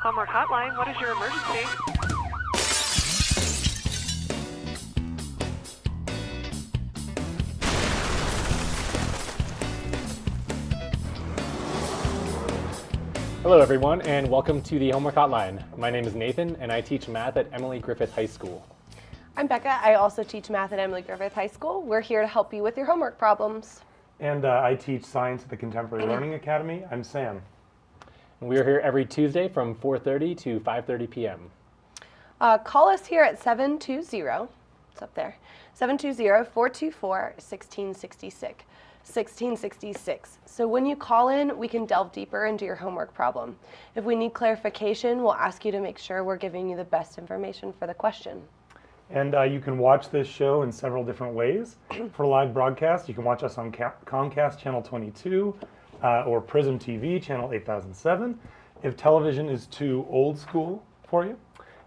Homework Hotline, what is your emergency? Hello everyone, and welcome to the Homework Hotline. My name is Nathan, and I teach math at Emily Griffith High School. I'm Becca. I also teach math at Emily Griffith High School. We're here to help you with your homework problems. And I teach science at the Contemporary Learning Academy. I'm Sam. And we are here every Tuesday from 4:30 to 5:30 p.m. Call us here at 720, it's up there, 720-424-1666. So when you call in, we can delve deeper into your homework problem. If we need clarification, we'll ask you to make sure we're giving you the best information for the question. And you can watch this show in several different ways. For live broadcast, you can watch us on Comcast Channel 22 or Prism TV Channel 8007. If television is too old school for you,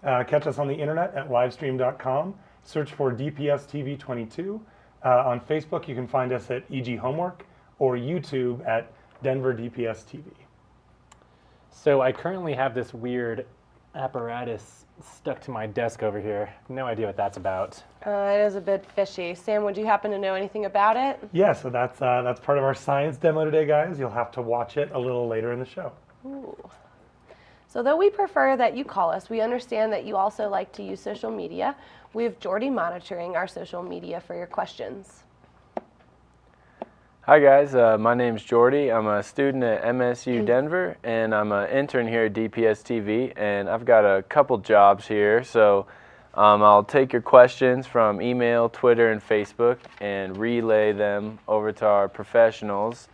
catch us on the internet at livestream.com. Search for DPS TV 22. On Facebook, you can find us at EG Homework or YouTube at Denver DPS TV. So I currently have this weird apparatus stuck to my desk over here. No idea what that's about. It is a bit fishy. Sam, would you happen to know anything about it? Yeah, so that's part of our science demo today, guys. You'll have to watch it a little later in the show. Ooh. So though we prefer that you call us, we understand that you also like to use social media. We have Jordy monitoring our social media for your questions. Hi guys, my name's Jordy. I'm a student at MSU Denver, and I'm an intern here at DPS TV, and I've got a couple jobs here. So I'll take your questions from email, Twitter, and Facebook and relay them over to our professionals.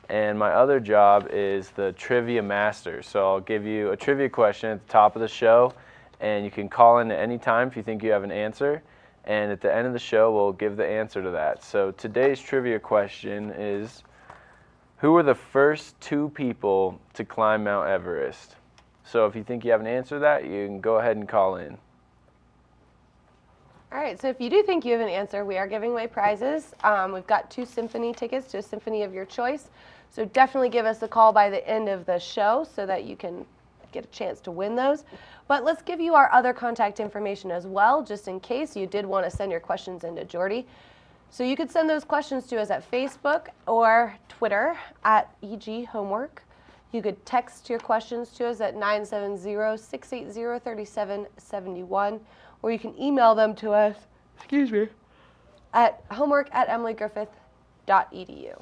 And my other job is the trivia master. So I'll give you a trivia question at the top of the show, and you can call in at any time if you think you have an answer. And at the end of the show, we'll give the answer to that. So today's trivia question is, who were the first two people to climb Mount Everest? So if you think you have an answer to that, you can go ahead and call in. All right, so if you do think you have an answer, we are giving away prizes. We've got 2 symphony tickets to a symphony of your choice. So definitely give us a call by the end of the show so that you can get a chance to win those. But let's give you our other contact information as well, just in case you did want to send your questions into Jordy. So you could send those questions to us at Facebook or Twitter at EG Homework. You could text your questions to us at 970-680-3771, or you can email them to us, at homework@emilygriffith.edu.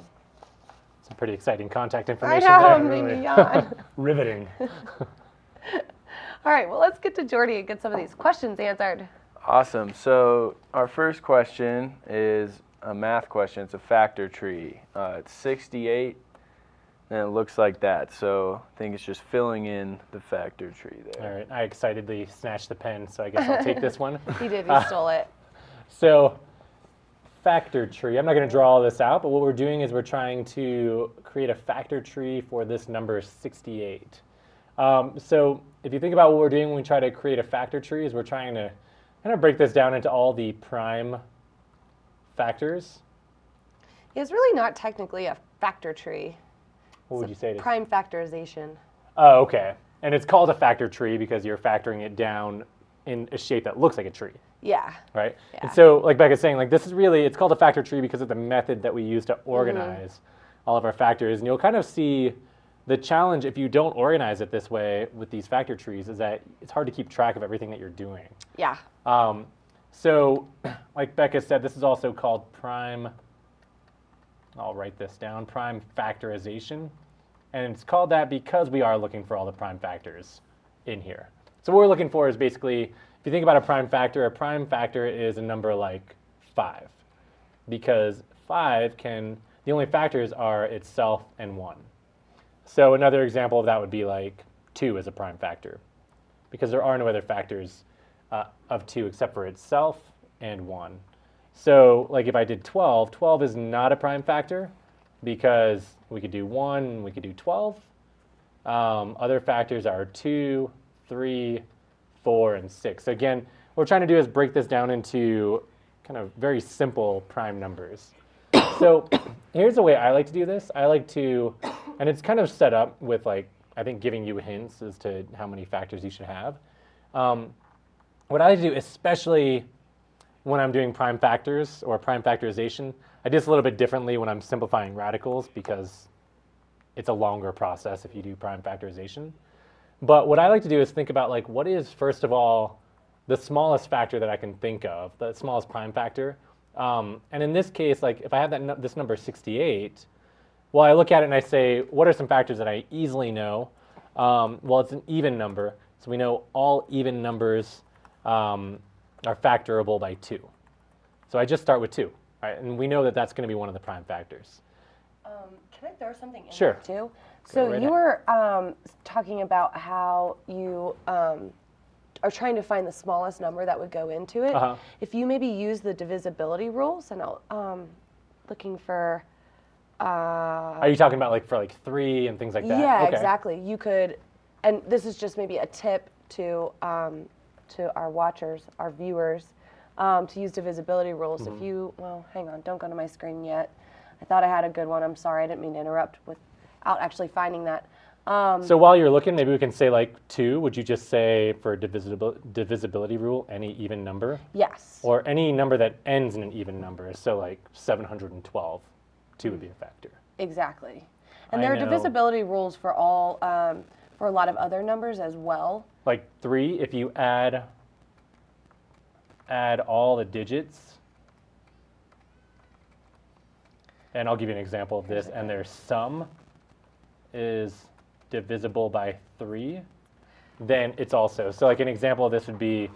Some pretty exciting contact information I know, there. made me yawn. Riveting. All right, well, let's get to Jordy and get some of these questions answered. Awesome. So our first question is a math question. It's a factor tree. It's 68, and it looks like that. So I think it's just filling in the factor tree there. All right, I excitedly snatched the pen, so I guess I'll take this one. He did, he stole it. So, factor tree. I'm not going to draw all this out, but what we're doing is we're trying to create a factor tree for this number 68. So if you think about what we're doing when we try to create a factor tree, is we're trying to kind of break this down into all the prime factors. It's really not technically a factor tree. What would you say it is? Prime factorization. Oh, okay. And it's called a factor tree because you're factoring it down in a shape that looks like a tree. Yeah. Right? Yeah. And so, like Becca's saying, like this is really, it's called a factor tree because of the method that we use to organize all of our factors. And you'll kind of see the challenge if you don't organize it this way with these factor trees is that it's hard to keep track of everything that you're doing. Yeah. So, like Becca said, this is also called prime, I'll write this down, prime factorization. And it's called that because we are looking for all the prime factors in here. So what we're looking for is basically, if you think about a prime factor is a number like 5. Because 5 can, the only factors are itself and 1. So another example of that would be like 2 is a prime factor. Because there are no other factors of 2 except for itself and 1. So like if I did 12, 12 is not a prime factor because we could do 1, we could do 12. Other factors are 2, 3, 4, and 6. So again, what we're trying to do is break this down into kind of very simple prime numbers. So here's the way I like to do this. I like to, and it's kind of set up with like I think, giving you hints as to how many factors you should have. What I do, especially when I'm doing prime factors or prime factorization, I do this a little bit differently when I'm simplifying radicals because it's a longer process if you do prime factorization. But what I like to do is think about like what is, first of all, the smallest factor that I can think of, the smallest prime factor. And in this case, like if I have this number 68, well, I look at it and I say, what are some factors that I easily know? Well, it's an even number, so we know all even numbers are factorable by 2. So I just start with 2, right? And we know that that's going to be one of the prime factors. Can I throw something in Sure. there too? So right you ahead. were talking about how you are trying to find the smallest number that would go into it. Uh-huh. If you maybe use the divisibility rules, and I'll looking for. Are you talking about like for like 3 and things like that? Yeah, Okay. exactly. You could, and this is just maybe a tip to our watchers, our viewers, to use divisibility rules. If you, well, hang on, don't go to my screen yet. I thought I had a good one. I'm sorry, I didn't mean to interrupt without actually finding that. So while you're looking, maybe we can say like 2. Would you just say for divisibility rule, any even number? Yes. Or any number that ends in an even number. So like 712, 2 would be a factor. Exactly. And I there are know. divisibility rules for all, for a lot of other numbers as well. Like 3, if you add all the digits, and I'll give you an example of this, and their sum is divisible by 3, then it's also, so like an example of this would be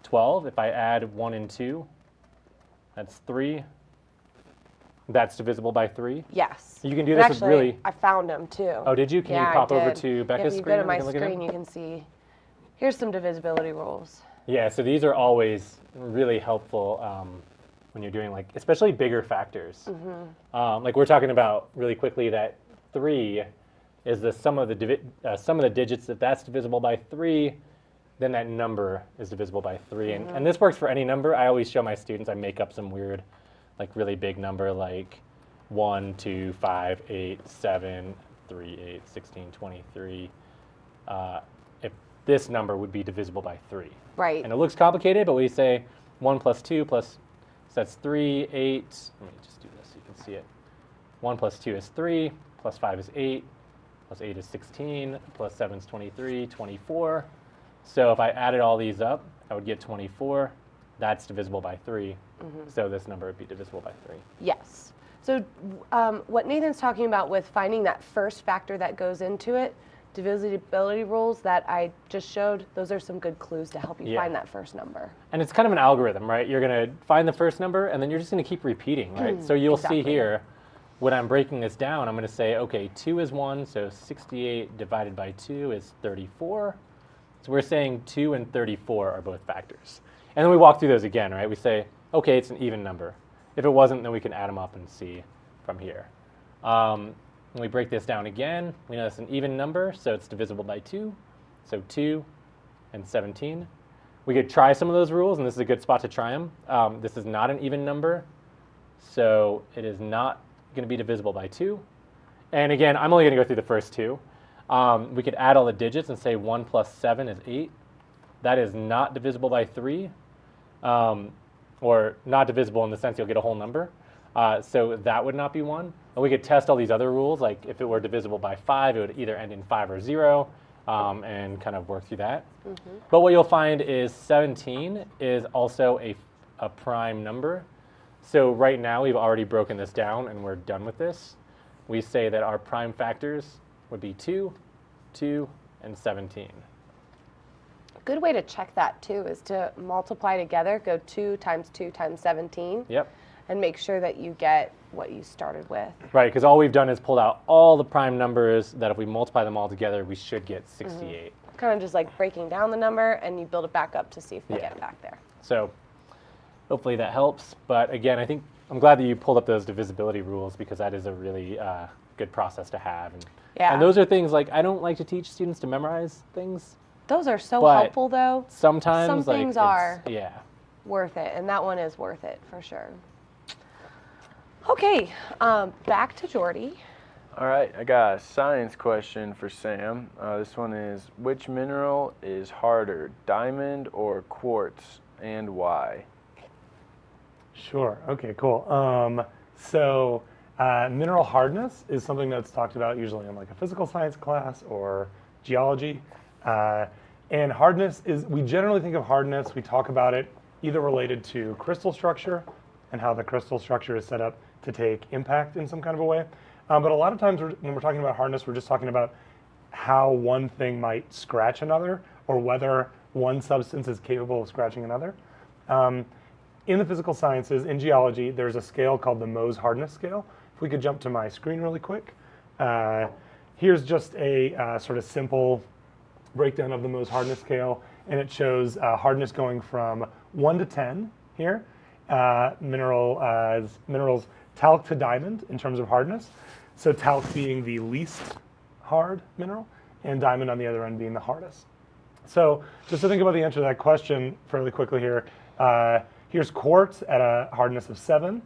12. If I add 1 and 2, that's 3. That's divisible by 3. Yes. You can do And this with actually, really. I found them too. Oh, did you? Can Yeah, you I pop over did. to Becca's If you screen? go to and we my can look at them? screen, you can see. Here's some divisibility rules. Yeah, so these are always really helpful when you're doing like, especially bigger factors. Like we're talking about really quickly that 3 is the sum of the digits. If that's divisible by 3, then that number is divisible by 3. And this works for any number. I always show my students, I make up some weird, like really big number like 1, 2, 5, 8, 7, 3, 8, 16, 23. If this number would be divisible by 3. Right. And it looks complicated, but we say 1 plus 2 plus, so that's 3, 8. Let me just do this so you can see it. 1 plus 2 is 3, plus 5 is 8, plus 8 is 16, plus 7 is 23, 24. So if I added all these up, I would get 24. That's divisible by 3. So this number would be divisible by 3. Yes. So what Nathan's talking about with finding that first factor that goes into it, divisibility rules that I just showed, those are some good clues to help you Yeah. find that first number. And it's kind of an algorithm, right? You're going to find the first number, and then you're just going to keep repeating, right? So you'll see Exactly. here, when I'm breaking this down, I'm going to say, okay, 2 is 1, so 68 divided by 2 is 34. So we're saying 2 and 34 are both factors. And then we walk through those again, right? We say, okay, it's an even number. If it wasn't, then we can add them up and see from here. When we break this down again, we know it's an even number, so it's divisible by 2. So 2 and 17. We could try some of those rules, and this is a good spot to try them. This is not an even number, so it is not going to be divisible by 2. And again, I'm only going to go through the first 2. We could add all the digits and say 1 plus 7 is 8. That is not divisible by 3, or not divisible in the sense you'll get a whole number. So that would not be 1. And we could test all these other rules, like if it were divisible by 5, it would either end in 5 or 0, and kind of work through that. But what you'll find is 17 is also a prime number. So right now we've already broken this down and we're done with this. We say that our prime factors would be 2, 2, and 17. A good way to check that too is to multiply together, go 2 times 2 times 17, Yep. and make sure that you get what you started with. Right, because all we've done is pulled out all the prime numbers that if we multiply them all together, we should get 68. Kind of just like breaking down the number, and you build it back up to see if we Yeah. get it back there. So hopefully that helps. But again, I think I'm glad that you pulled up those divisibility rules because that is a really good process to have. Yeah. And those are things like I don't like to teach students to memorize things. Those are so But helpful though. Sometimes Some like, things it's- are. Yeah. Worth it, and that one is worth it for sure. Okay, back to Jordy. All right, I got a science question for Sam. This one is, which mineral is harder, diamond or quartz, and why? Sure. Okay, cool. Mineral hardness is something that's talked about usually in like a physical science class or geology. And hardness is, we generally think of hardness, we talk about it either related to crystal structure and how the crystal structure is set up to take impact in some kind of a way. But a lot of times when we're talking about hardness, we're just talking about how one thing might scratch another or whether one substance is capable of scratching another. In the physical sciences, in geology, there's a scale called the Mohs hardness scale. If we could jump to my screen really quick. Here's just a sort of simple breakdown of the Mohs hardness scale, and it shows hardness going from 1 to 10 here. Minerals talc to diamond in terms of hardness. So talc being the least hard mineral, and diamond on the other end being the hardest. So just to think about the answer to that question fairly quickly here, here's quartz at a hardness of 7,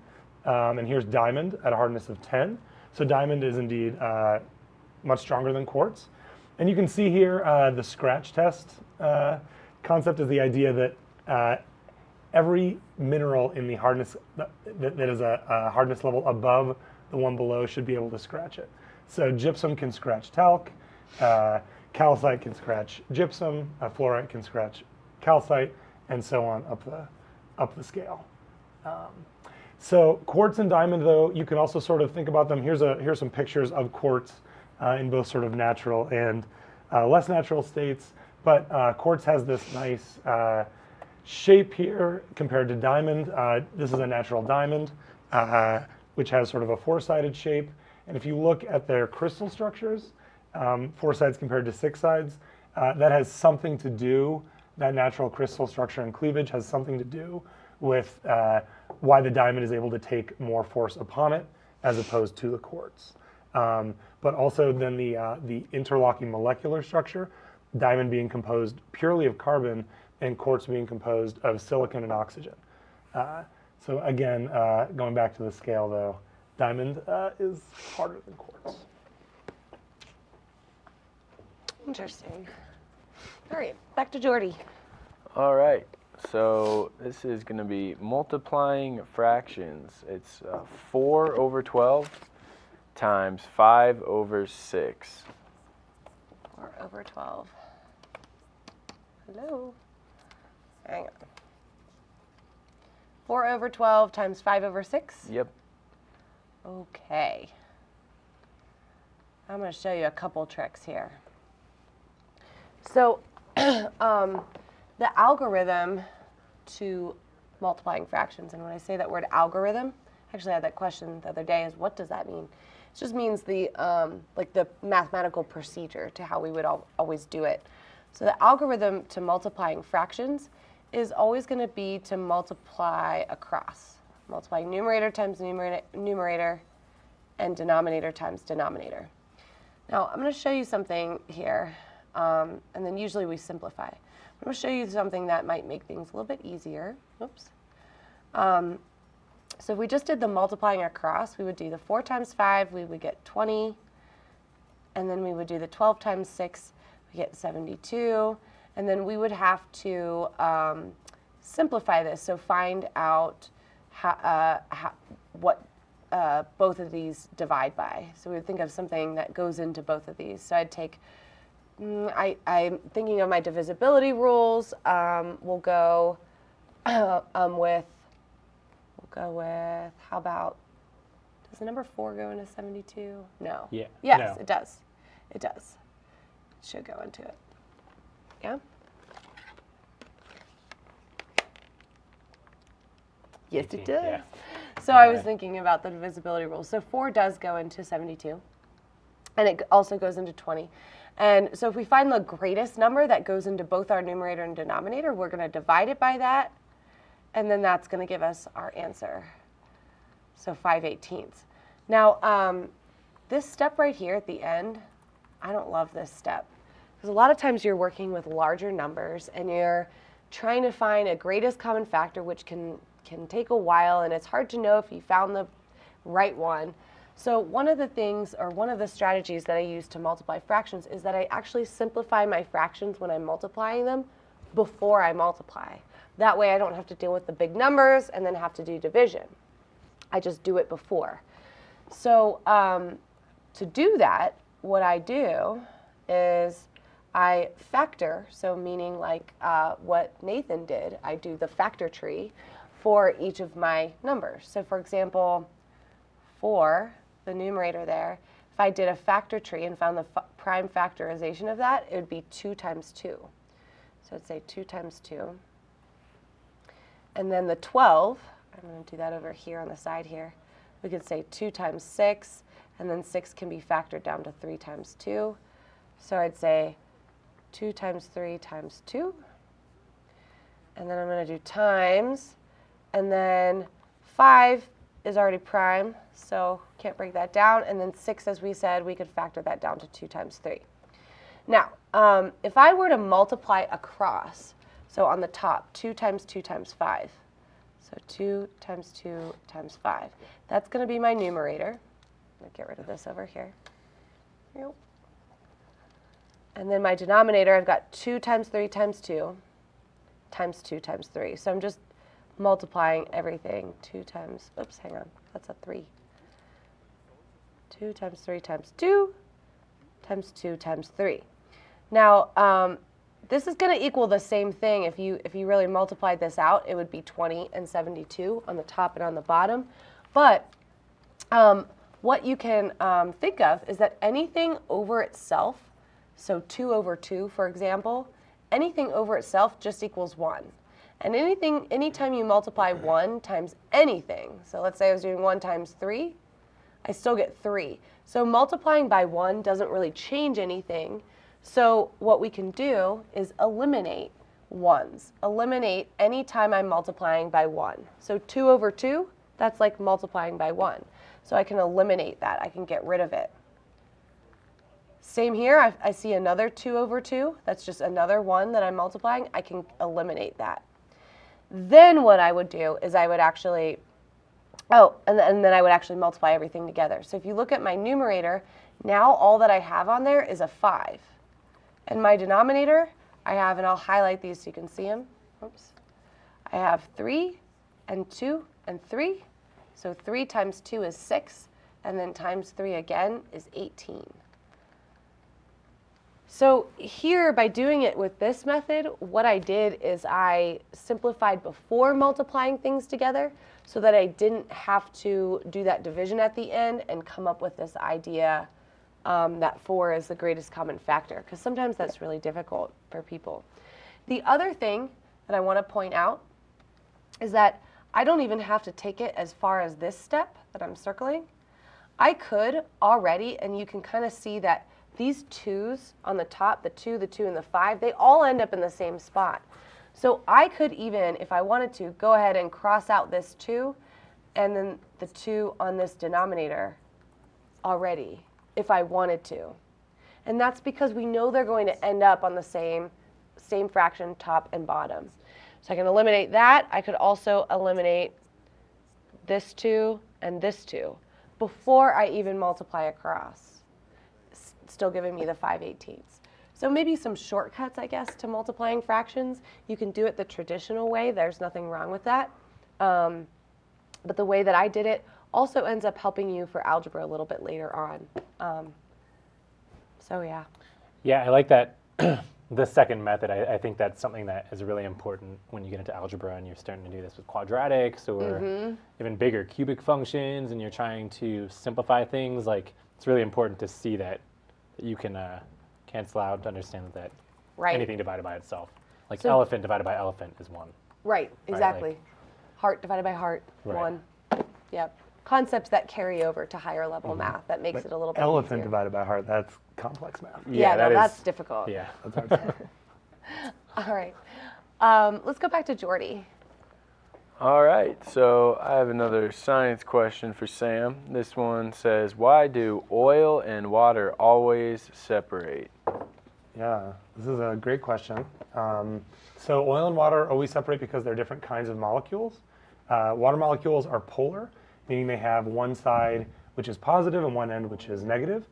and here's diamond at a hardness of 10. So diamond is indeed much stronger than quartz. And you can see here the scratch test concept is the idea that every mineral in the hardness that is a hardness level above the one below should be able to scratch it. So gypsum can scratch talc, calcite can scratch gypsum, fluorite can scratch calcite, and so on up the scale. So quartz and diamond, though, you can also sort of think about them. Here's some pictures of quartz in both sort of natural and less natural states. But quartz has this nice shape here compared to diamond. This is a natural diamond, which has sort of a 4-sided shape. And if you look at their crystal structures, 4 sides compared to 6 sides, that has something to do, that natural crystal structure and cleavage has something to do with why the diamond is able to take more force upon it as opposed to the quartz. But also then the interlocking molecular structure, diamond being composed purely of carbon and quartz being composed of silicon and oxygen. So again, going back to the scale though, diamond is harder than quartz. Interesting. All right, back to Jordy. All right, so this is going to be multiplying fractions. It's 4 over 12 times 5 over 6. 4 over 12. Hello. Hang on. 4 over 12 times 5 over 6? Yep. Okay. I'm going to show you a couple tricks here. So the algorithm to multiplying fractions, and when I say that word algorithm, I actually had that question the other day, is what does that mean? It just means the like the mathematical procedure to how we would always do it. So the algorithm to multiplying fractions is always going to be to multiply across. Multiplying numerator times numerator and denominator times denominator. Now I'm going to show you something here, and then usually we simplify. I'm going to show you something that might make things a little bit easier. Oops. So if we just did the multiplying across, we would do the 4 times 5, we would get 20. And then we would do the 12 times 6, we get 72. And then we would have to simplify this, so find out what both of these divide by. So we would think of something that goes into both of these. So I'd take, I'm thinking of my divisibility rules. We'll go with, how about, does the number 4 go into 72? No. Yeah. Yes, No. it does. It does. It should go into it. Yeah? Yes, it 18, does. yeah. So I was thinking about the divisibility rule. So 4 does go into 72, and it also goes into 20. And so if we find the greatest number that goes into both our numerator and denominator, we're going to divide it by that, and then that's going to give us our answer. So 5/18. Now, this step right here at the end, I don't love this step. Because a lot of times you're working with larger numbers, and you're trying to find a greatest common factor, which can take a while, and it's hard to know if you found the right one. So one of the things, or one of the strategies that I use to multiply fractions is that I actually simplify my fractions when I'm multiplying them before I multiply. That way I don't have to deal with the big numbers and then have to do division. I just do it before. So to do that, what I do is I factor, so meaning like what Nathan did, I do the factor tree for each of my numbers. So for example, for the numerator there, if I did a factor tree and found the prime factorization of that, it would be 2 times 2. So I'd say 2 times 2. And then the 12, I'm going to do that over here on the side here. We could say 2 times 6, and then 6 can be factored down to 3 times 2. So I'd say 2 times 3 times 2. And then I'm going to do times, and then 5 is already prime, so can't break that down. And then 6, as we said, we could factor that down to 2 times 3. Now, if I were to multiply across, so on the top, 2 times 2 times 5. So 2 times 2 times 5. That's going to be my numerator. I'm going to get rid of this over here. Yep. And then my denominator, I've got 2 times 3 times 2 times 2 times 3. So I'm just multiplying everything. 2 times, oops, hang on, that's a 3. 2 times 3 times 2 times 2 times 3. Now, this is going to equal the same thing. If you really multiplied this out, it would be 20 and 72 on the top and on the bottom. But what you can think of is that anything over itself, so 2 over 2, for example, anything over itself just equals 1. And anytime you multiply 1 times anything, so let's say I was doing 1 times 3, I still get 3. So multiplying by 1 doesn't really change anything. So what we can do is eliminate 1s. Eliminate any time I'm multiplying by 1. So 2 over 2, that's like multiplying by 1. So I can eliminate that. I can get rid of it. Same here. I see another 2 over 2. That's just another 1 that I'm multiplying. I can eliminate that. Then what I would do is I would actually, and then I would actually multiply everything together. So if you look at my numerator, now all that I have on there is a 5. And my denominator, I have, and I'll highlight these so you can see them. Oops. I have 3 and 2 and 3. So 3 times 2 is 6, and then times 3 again is 18. So here, by doing it with this method, what I did is I simplified before multiplying things together so that I didn't have to do that division at the end and come up with this idea that 4 is the greatest common factor, because sometimes that's really difficult for people. The other thing that I want to point out is that I don't even have to take it as far as this step that I'm circling. I could already, and you can kind of see that these 2's on the top, the 2, and the 5, they all end up in the same spot. So I could even, if I wanted to, go ahead and cross out this 2 and then the 2 on this denominator already, if I wanted to. And that's because we know they're going to end up on the same fraction, top and bottom. So I can eliminate that. I could also eliminate this 2 and this 2 before I even multiply across, still giving me the 5/18. So maybe some shortcuts, I guess, to multiplying fractions. You can do it the traditional way. There's nothing wrong with that. But the way that I did it also ends up helping you for algebra a little bit later on. So yeah. Yeah, I like that. The second method, I think that's something that is really important when you get into algebra and you're starting to do this with quadratics or even bigger cubic functions and you're trying to simplify things. Like, it's really important to see that you can cancel out to understand that anything divided by itself. Like so, elephant divided by elephant is 1. Right, exactly. Like, heart divided by heart, 1. Yep. Concepts that carry over to higher level math that makes it a little bit elephant easier. Divided by heart, that's complex math. Yeah, no, that's difficult. Yeah. That's hard. All right. Let's go back to Jordy. All right, so I have another science question for Sam. This one says, why do oil and water always separate? Yeah, this is a great question. So oil and water always separate because they're different kinds of molecules. Water molecules are polar, meaning they have one side which is positive, and one end, which is negative.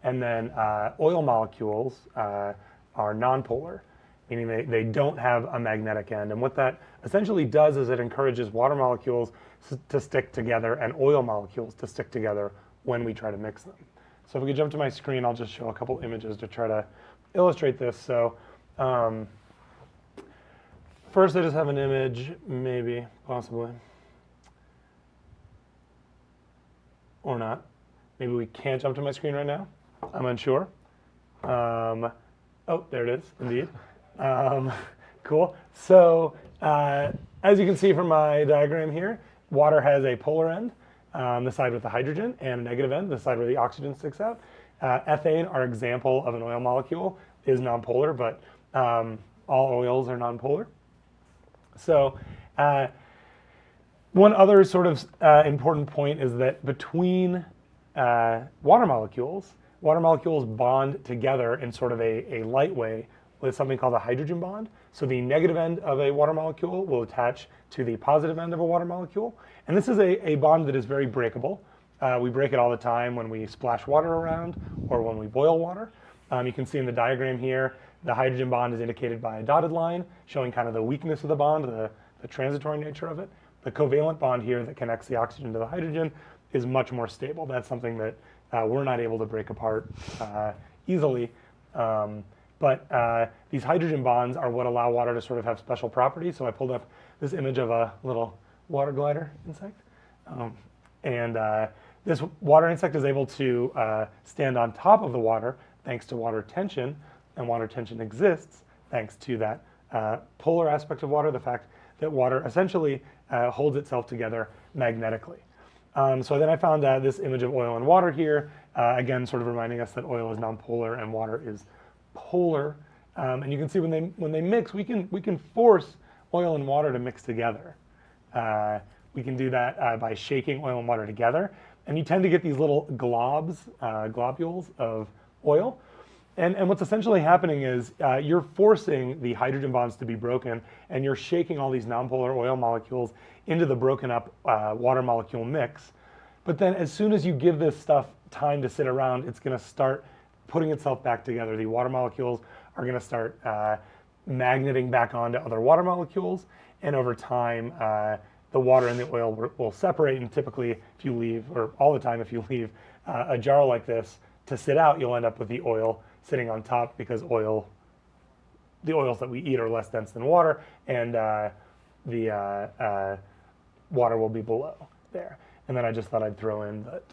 And then oil molecules are nonpolar, meaning they don't have a magnetic end. And what that essentially does is it encourages water molecules to stick together and oil molecules to stick together when we try to mix them. So if we could jump to my screen, I'll just show a couple images to try to illustrate this. So first I just have an image, maybe, possibly, or not. Maybe we can't jump to my screen right now. I'm unsure. Oh, there it is, indeed. Cool. So as you can see from my diagram here, water has a polar end, the side with the hydrogen, and a negative end, the side where the oxygen sticks out. Ethane, our example of an oil molecule, is nonpolar, but all oils are nonpolar. So one other sort of important point is that between water molecules bond together in sort of a light way with something called a hydrogen bond. So the negative end of a water molecule will attach to the positive end of a water molecule. And this is a bond that is very breakable. We break it all the time when we splash water around or when we boil water. You can see in the diagram here, the hydrogen bond is indicated by a dotted line, showing kind of the weakness of the bond, the transitory nature of it. The covalent bond here that connects the oxygen to the hydrogen is much more stable. That's something that we're not able to break apart easily. But these hydrogen bonds are what allow water to sort of have special properties. So I pulled up this image of a little water glider insect. This water insect is able to stand on top of the water thanks to water tension. And water tension exists thanks to that polar aspect of water, the fact that water essentially holds itself together magnetically. So then I found this image of oil and water here, again, sort of reminding us that oil is nonpolar and water is polar. And you can see when they mix, we can force oil and water to mix together. We can do that by shaking oil and water together. And you tend to get these little globules of oil. And what's essentially happening is you're forcing the hydrogen bonds to be broken, and you're shaking all these nonpolar oil molecules into the broken up water molecule mix. But then as soon as you give this stuff time to sit around, it's going to start putting itself back together. The water molecules are going to start magneting back onto other water molecules, and over time, the water and the oil will separate. And typically, if you leave, or all the time, if you leave a jar like this to sit out, you'll end up with the oil sitting on top because the oils that we eat are less dense than water, and the water will be below there. And then I just thought I'd throw in that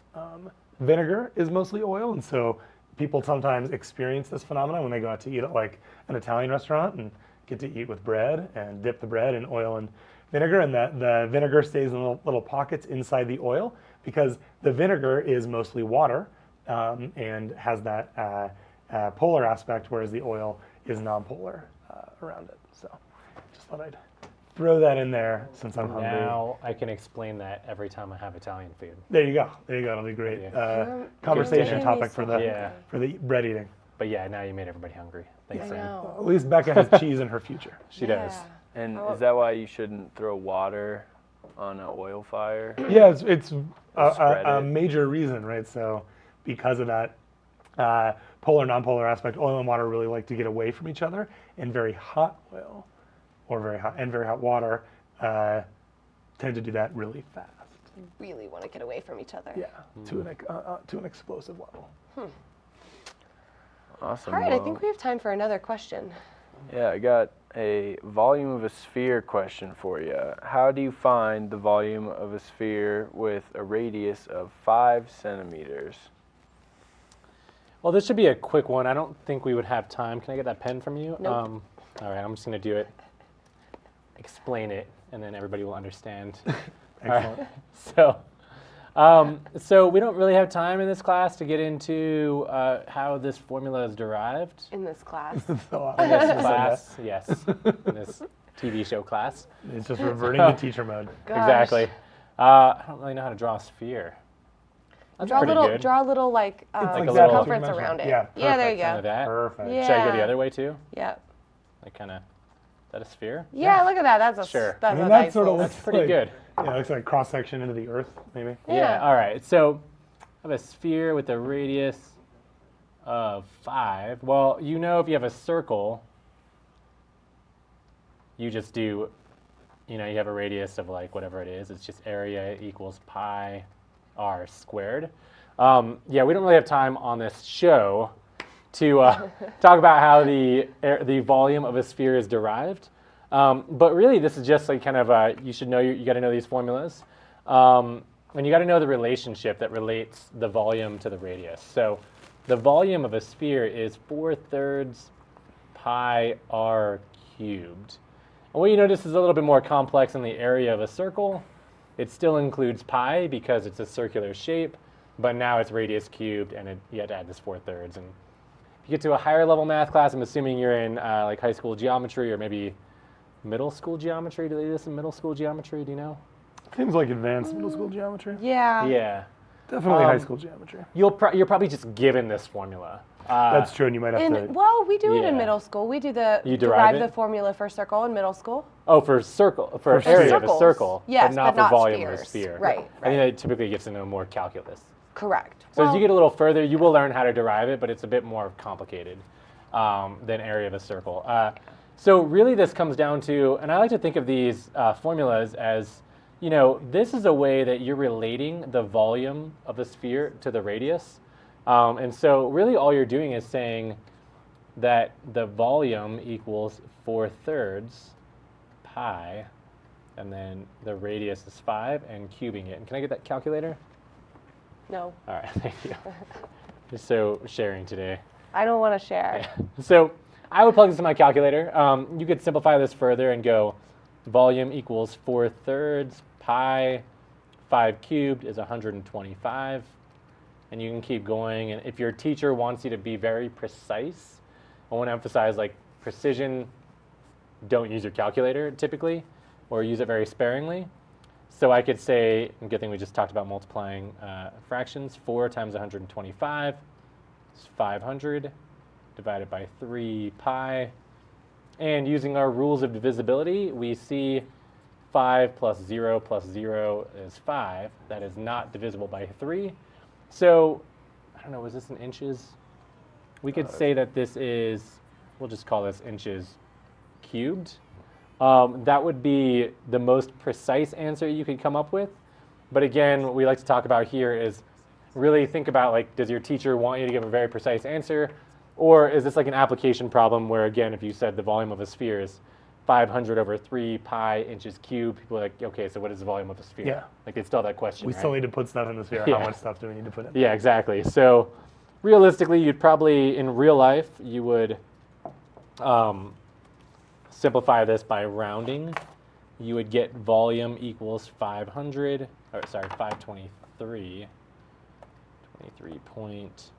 vinegar is mostly oil, and so people sometimes experience this phenomenon when they go out to eat at like an Italian restaurant and get to eat with bread and dip the bread in oil and vinegar, and that the vinegar stays in little pockets inside the oil because the vinegar is mostly water and has that polar aspect, whereas the oil is nonpolar around it. So just thought I'd throw that in there since I'm hungry. Now I can explain that every time I have Italian food. There you go. It'll be great. Yeah. Conversation Good topic for the Yeah. bread eating. But yeah, now you made everybody hungry. Thanks, I Sam. know. At least Becca has cheese in her future. She does. And is that why you shouldn't throw water on an oil fire? Yeah, it's Spread a it. major reason, right? So because of that polar nonpolar aspect, oil and water really like to get away from each other, and very hot oil or very hot water tend to do that really fast. Really want to get away from each other. Yeah, to an explosive level. Awesome. All right, I well, think we have time for another question. Yeah, I got a volume of a sphere question for you. How do you find the volume of a sphere with a radius of 5 centimeters? Well, this should be a quick one. I don't think we would have time. Can I get that pen from you? Nope. All right, I'm just going to do it. Explain it, and then everybody will understand. Excellent. All right. So we don't really have time in this class to get into how this formula is derived. In this class. So, In this class, yes. In this TV show class. it's just reverting to teacher mode. Gosh. Exactly. I don't really know how to draw a sphere. That's Draw a pretty little, good. draw a little like, like a circumference little- around it. Yeah, Yeah, there you Kind go. of that. Perfect. Yeah. Should I go the other way too? Yeah. Like kind of, is that a sphere? Yeah, look at that. That's a Sure. That's I mean, a that nice sort of little- looks Pretty like, good. Yeah, it looks like cross section into the earth, maybe. Yeah. All right. So have a sphere with a radius of 5. Well, you know if you have a circle, you just do, you have a radius of like whatever it is. It's just area equals pi r squared. Yeah, we don't really have time on this show to talk about how the volume of a sphere is derived. But really, this is just like kind of you should know, you got to know these formulas. And you got to know the relationship that relates the volume to the radius. So the volume of a sphere is 4/3 pi r cubed. And what you notice is a little bit more complex than the area of a circle. It still includes pi because it's a circular shape, but now it's radius cubed, and you had to add this 4/3. And if you get to a higher level math class, I'm assuming you're in like high school geometry or maybe middle school geometry. Do they do this in middle school geometry? Do you know? Seems like advanced middle school geometry. Yeah. Yeah. Definitely high school geometry. You're probably just given this formula. That's true, and you might have to. Well, we do it in Yeah. middle school. We do You derive it? the formula for circle in middle school. Oh, for circle, for For area of a circles. circle, Yes, but not but for not volume of a spheres. sphere. Right, I think that typically gets to know more calculus. Correct. So as you get a little further, you will learn how to derive it, but it's a bit more complicated than area of a circle. So really this comes down to, and I like to think of these formulas as, this is a way that you're relating the volume of a sphere to the radius. And so really all you're doing is saying that the volume equals 4/3 pi, and then the radius is 5, and cubing it. And can I get that calculator? No, All right, thank you. Just so sharing today. I don't want to share. So I would plug this in my calculator. You could simplify this further and go volume equals 4/3 pi, 5 cubed is 125. And you can keep going. And if your teacher wants you to be very precise, I want to emphasize like precision, don't use your calculator typically, or use it very sparingly. So I could say, good thing we just talked about multiplying fractions. 4 times 125 is 500 divided by 3 pi. And using our rules of divisibility, we see 5 plus 0 is 5. That is not divisible by 3. So, I don't know, was this in inches? We could say that this is, we'll just call this inches cubed. That would be the most precise answer you could come up with. But again, what we like to talk about here is really think about, like, does your teacher want you to give a very precise answer? Or is this like an application problem where, again, if you said the volume of a sphere is 500 over 3 pi inches cubed, people are like, okay, so what is the volume of a sphere? Yeah. Like, they still have that question, We right? still need to put stuff in the sphere. Yeah. How much stuff do we need to put in? Yeah, exactly. So realistically, you'd probably, in real life, you would simplify this by rounding. You would get volume equals 523. 23 point,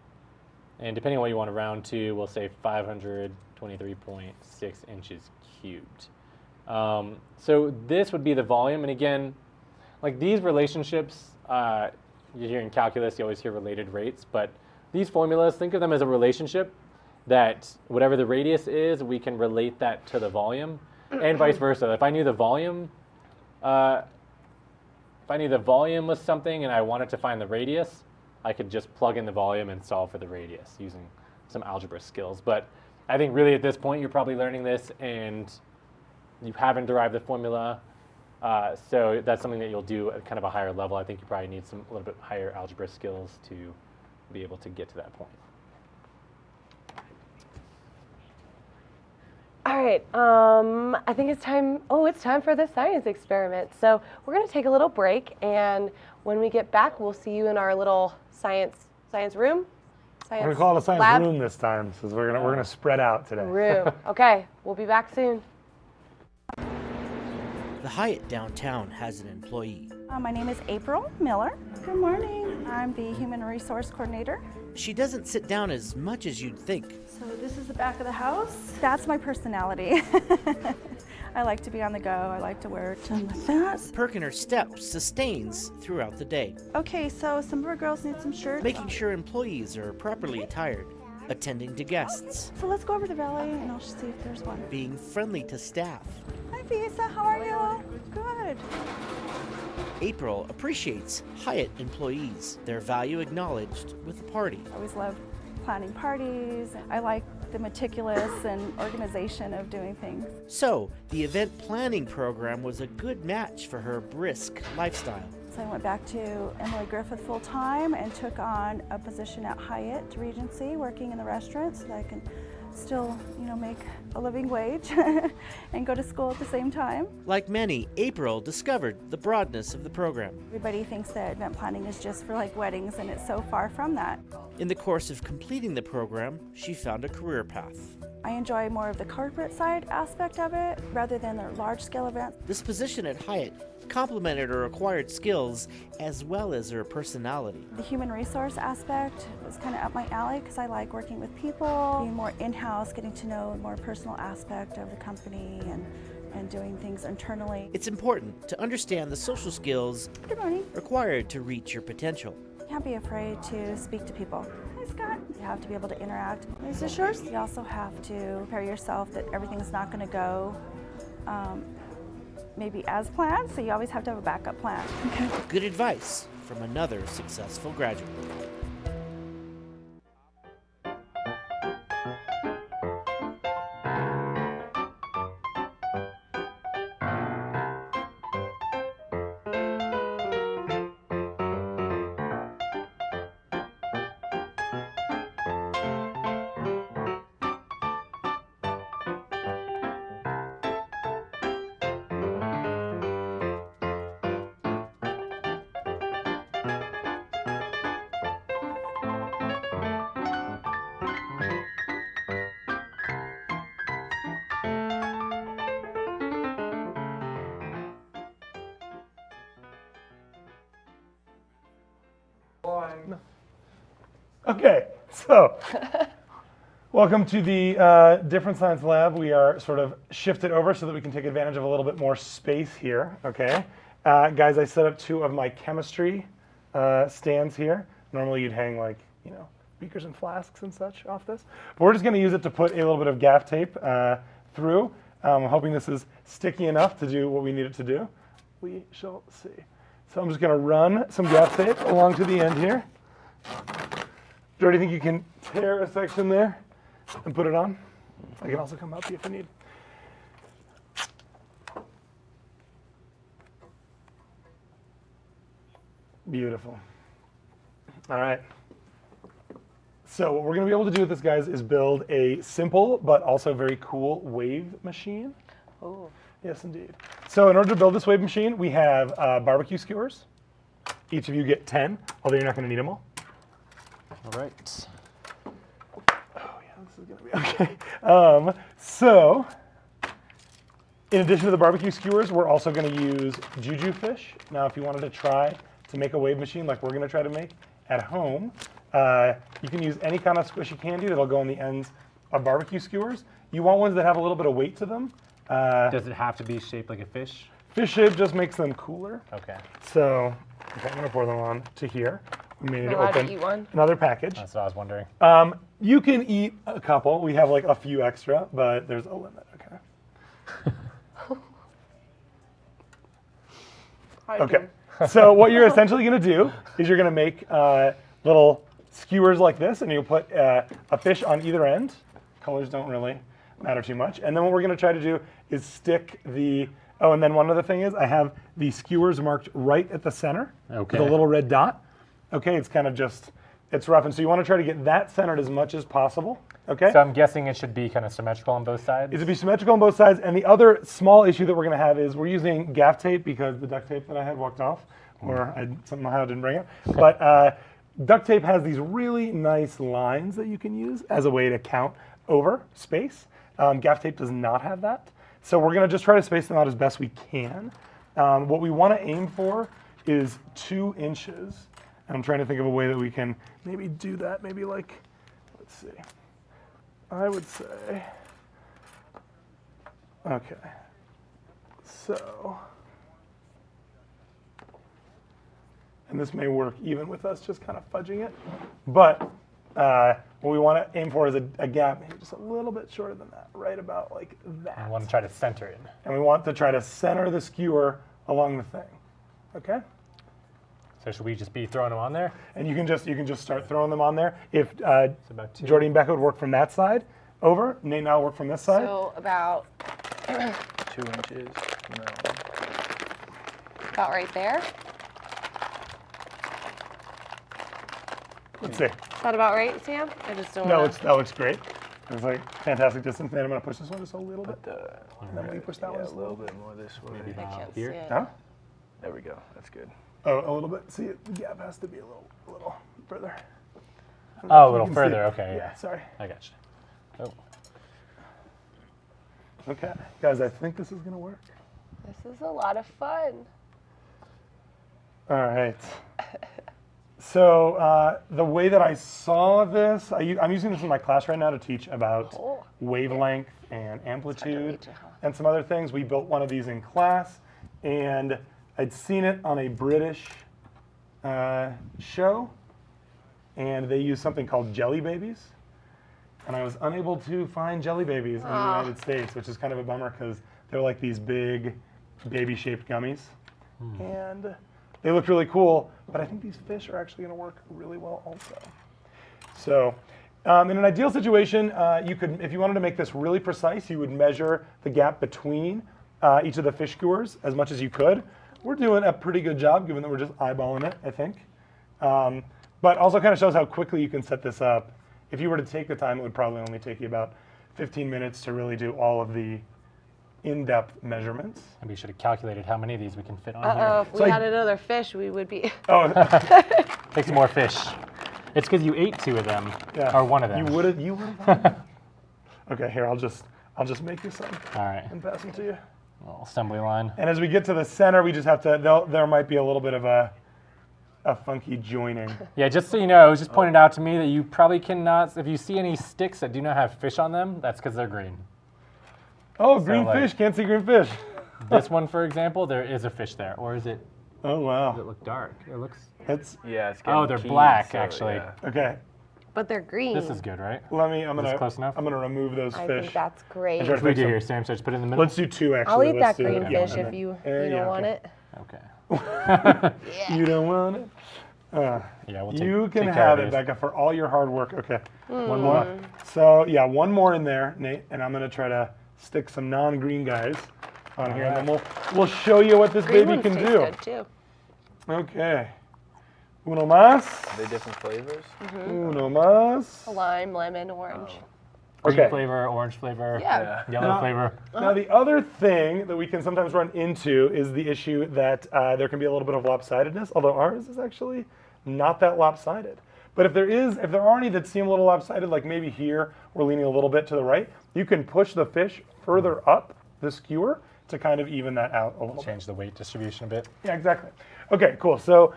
and depending on what you want to round to, we'll say 523.6 inches cubed. So this would be the volume, and again, like these relationships, you hear in calculus, you always hear related rates, but these formulas, think of them as a relationship that whatever the radius is, we can relate that to the volume, and vice versa. If I knew the volume, was something and I wanted to find the radius, I could just plug in the volume and solve for the radius using some algebra skills. But I think really at this point you're probably learning this and you haven't derived the formula. So that's something that you'll do at kind of a higher level. I think you probably need a little bit higher algebra skills to be able to get to that point. All right, I think it's time. Oh, it's time for the science experiment. So we're going to take a little break, and when we get back, we'll see you in our little science room. We're gonna call it a science lab room this time, because we're gonna spread out today. room. Okay, we'll be back soon. The Hyatt downtown has an employee. My name is April Miller. Good morning. I'm the Human Resource Coordinator. She doesn't sit down as much as you'd think. So this is the back of the house. That's my personality. I like to be on the go. I like to wear it like that. Perking her steps sustains throughout the day, Okay, so some of our girls need some shirts. making sure employees are properly attired, attending to guests, So let's go over to the valet and I'll see if there's one. being friendly to staff. Hi, Visa. How are you? Good. April appreciates Hyatt employees, their value acknowledged with a party. I always love planning parties. I like the meticulous and organization of doing things. So, the event planning program was a good match for her brisk lifestyle. So I went back to Emily Griffith full time and took on a position at Hyatt Regency, working in the restaurant so that I can still, make a living wage and go to school at the same time. Like many, April discovered the broadness of the program. Everybody thinks that event planning is just for like weddings, and it's so far from that. In the course of completing the program, she found a career path. I enjoy more of the corporate side aspect of it rather than the large scale events. This position at Hyatt complemented her acquired skills as well as her personality. The human resource aspect was kind of up my alley because I like working with people, being more in-house, getting to know a more personal aspect of the company and doing things internally. It's important to understand the social skills Good morning. required to reach your potential. You can't be afraid to speak to people. Hi, Scott. You have to be able to interact. Is this yours? You also have to prepare yourself that everything's not going to go maybe as planned, so you always have to have a backup plan. Okay. Good advice from another successful graduate. Okay, so welcome to the Different Science Lab. We are sort of shifted over so that we can take advantage of a little bit more space here, okay? Guys, I set up 2 of my chemistry stands here. Normally you'd hang like, beakers and flasks and such off this. But we're just gonna use it to put a little bit of gaff tape through. I'm hoping this is sticky enough to do what we need it to do. We shall see. So I'm just gonna run some gaff tape along to the end here. Jordy, think you can tear a section there and put it on? I can also come help you if you need. Beautiful. All right. So what we're going to be able to do with this, guys, is build a simple but also very cool wave machine. Oh. Yes, indeed. So in order to build this wave machine, we have barbecue skewers. Each of you get 10, although you're not going to need them all. All right. Oh yeah, this is gonna be okay. So, in addition to the barbecue skewers, we're also gonna use juju fish. Now, if you wanted to try to make a wave machine like we're gonna try to make at home, you can use any kind of squishy candy that'll go on the ends of barbecue skewers. You want ones that have a little bit of weight to them. Does it have to be shaped like a fish? Fish shape just makes them cooler. Okay. So, okay, I'm gonna pour them on to here. We may need to Allowed to open eat one? another package. That's what I was wondering. You can eat a couple. We have like a few extra, but there's a limit, okay? Okay, so what you're essentially gonna do is you're gonna make little skewers like this, and you'll put a fish on either end. Colors don't really matter too much. And then what we're gonna try to do is stick the, oh, and then one other thing is I have the skewers marked right at the center with a little red dot. Okay, it's kind of just, it's rough. And so you want to try to get that centered as much as possible. Okay? So I'm guessing it should be kind of symmetrical on both sides? It should be symmetrical on both sides. And the other small issue that we're going to have is we're using gaff tape because the duct tape that I had walked off, or I somehow didn't bring it. But duct tape has these really nice lines that you can use as a way to count over space. Gaff tape does not have that. So we're going to just try to space them out as best we can. What we want to aim for is 2 inches. I'm trying to think of a way that we can maybe do that. Maybe like, let's see. I would say, okay. So, and this may work even with us just kind of fudging it. But what we want to aim for is a gap maybe just a little bit shorter than that, right about like that. I want to try to center it. And we want to try to center the skewer along the thing. Okay. So should we just be throwing them on there? And you can just start throwing them on there. If It's about 2. Jordy and Becca would work from that side over, Nate and I will work from this side. So about 2 inches. No. about right there. Let's see. Is that about right, Sam? I just don't No, wanna... that looks great. It's like fantastic distance. Then I'm gonna push this one just a little bit. And then we push that one Yeah, just a little bit more this way. Maybe I about can't see here. it. Huh? There we go. That's good. Oh, a little bit. See, the gap has to be a little further. Oh, a You little can further. see. Okay. Yeah, sorry. I got you. Oh. Okay, guys, I think this is gonna work. This is a lot of fun. All right. So the way that I saw this, I'm using this in my class right now to teach about Oh. wavelength and amplitude reach it, huh? and some other things. We built one of these in class, and I'd seen it on a British show, and they used something called Jelly Babies. And I was unable to find Jelly Babies in the United States, which is kind of a bummer because they're like these big baby-shaped gummies. And they look really cool, but I think these fish are actually going to work really well also. So in an ideal situation, you could, if you wanted to make this really precise, you would measure the gap between each of the fish skewers as much as you could. We're doing a pretty good job given that we're just eyeballing it, I think. But also kind of shows how quickly you can set this up. If you were to take the time, it would probably only take you about 15 minutes to really do all of the in-depth measurements. Maybe we should have calculated how many of these we can fit on Uh-oh, here. if we had another fish, we would be... Oh, Take some more fish. It's because you ate 2 of them, yeah. or 1 of them. You would have. Okay, here, I'll just make you some All right. and pass them to you. Little assembly line. And as we get to the center, we just have to, there might be a little bit of a funky joining. Yeah, just so you know, it was just pointed out to me that you probably cannot, if you see any sticks that do not have fish on them, that's because they're green. Oh, green like- fish, can't see green fish. This one, for example, there is a fish there. Or is it, Oh, does it wow. look dark? It looks, It's, Yeah, it's Oh, getting they're keyed, black, so, actually. yeah. okay, But they're green. this is good, right? I'm this close enough? gonna remove those I fish. think that's great. Sure. What do we do here, Sam? So just put it in the middle? Let's do 2 actually. I'll eat Let's that do green it. Yeah, fish and if then- you yeah, don't want okay. it. Okay. You don't want it? Yeah, we'll You can take care have of it, these. Becca, for all your hard work. Okay. One more. So yeah, one more in there, Nate, and I'm gonna try to stick some non-green guys on here, and then we'll show you what this Green baby ones can taste do. good too. Okay. Uno más. Are they different flavors? Uno más. Lime, lemon, orange. Green Okay. flavor, orange flavor, Yeah. yellow Now- flavor. Now the other thing that we can sometimes run into is the issue that there can be a little bit of lopsidedness, although ours is actually not that lopsided. But if there are any that seem a little lopsided, like maybe here we're leaning a little bit to the right, you can push the fish further up the skewer to kind of even that out a little bit. Change the weight distribution a bit. Yeah, exactly. Okay, cool. So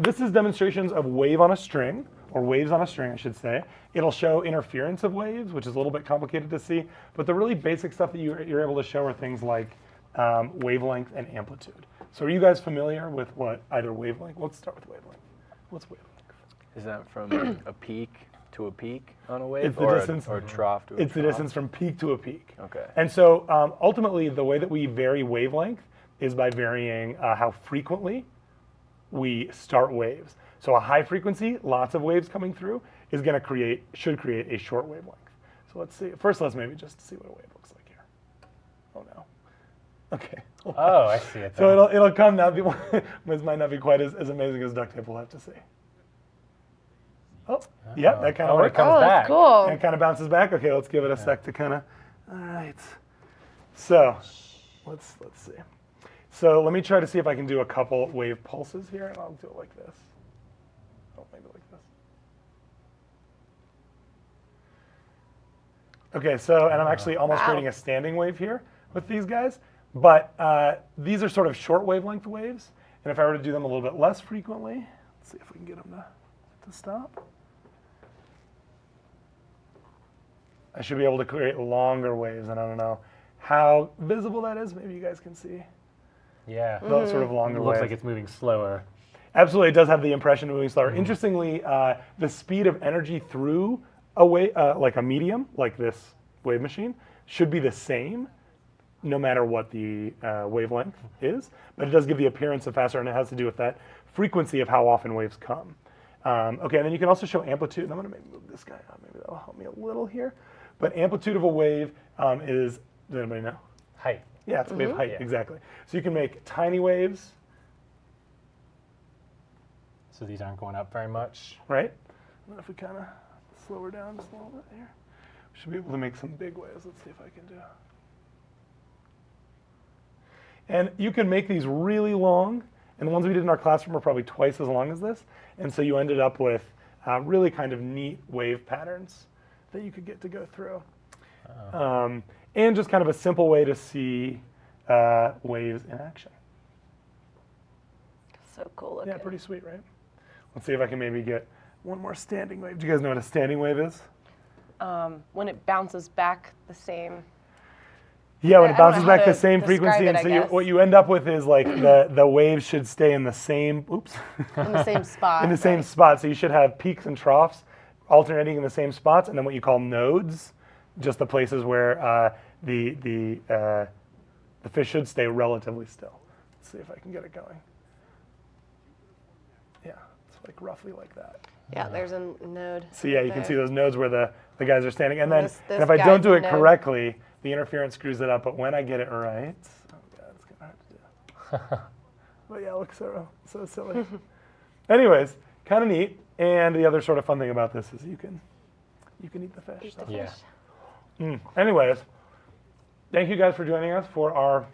this is demonstrations of wave on a string, or waves on a string, I should say. It'll show interference of waves, which is a little bit complicated to see, but the really basic stuff that you're able to show are things like wavelength and amplitude. So are you guys familiar with what either wavelength? Let's start with wavelength. What's wavelength? Is that from a peak to a peak on a wave, It's the or distance. or a trough to a It's the trough? distance from peak to a peak. Okay. And so ultimately, the way that we vary wavelength is by varying how frequently we start waves. So a high frequency, lots of waves coming through, is going to should create a short wavelength. So let's see. First, let's maybe just see what a wave looks like here. Oh no. Okay. Oh, I see it. So it'll come now. This might not be quite as amazing as duct tape. We'll have to see. Oh, yeah, that kind of when it works. comes Oh, back. that's cool. And it kind of bounces back. Okay, let's give it a sec to kind of. All right. So let's see. So let me try to see if I can do a couple wave pulses here, and I'll do it like this. Oh, maybe like this. Okay, so and I'm actually almost Wow. creating a standing wave here with these guys, but these are sort of short wavelength waves, and if I were to do them a little bit less frequently, let's see if we can get them to stop. I should be able to create longer waves, and I don't know how visible that is. Maybe you guys can see Yeah. those sort of It longer looks waves. like it's moving slower. Absolutely, it does have the impression of moving slower. Interestingly, the speed of energy through a wave, like a medium, like this wave machine, should be the same no matter what the wavelength is, but it does give the appearance of faster, and it has to do with that frequency of how often waves come. Okay, and then you can also show amplitude, and I'm going to move this guy up. Maybe that'll help me a little here. But amplitude of a wave does anybody know? Height. Yeah, it's wave height, Yeah. exactly. So you can make tiny waves, So these aren't going up very much. right? And then if we kind of slow her down just a little bit here, we should be able to make some big waves. Let's see if I can do. And you can make these really long, and the ones we did in our classroom are probably twice as long as this. And so you ended up with really kind of neat wave patterns that you could get to go through. And just kind of a simple way to see waves in action. So cool looking. Yeah, pretty sweet, right? Let's see if I can maybe get one more standing wave. Do you guys know what a standing wave is? When it bounces back the same. Yeah, when I it don't know bounces how back to the same describe frequency, it, and I so guess. what you end up with is like the waves should stay in the same, In the same spot. in the same right? spot. So you should have peaks and troughs alternating in the same spots, and then what you call nodes, just the places where the fish should stay relatively still. Let's see if I can get it going. Yeah, it's like roughly like that. Yeah, there's a node. So yeah, you can see those nodes where the guys are standing. And then This and if I guy's don't do it node. correctly, the interference screws it up. But when I get it right, oh God, it's kind of hard to do. But yeah, it looks so silly. Anyways, kind of neat. And the other sort of fun thing about this is you can eat the fish. So. Yeah. Anyways, thank you guys for joining us for our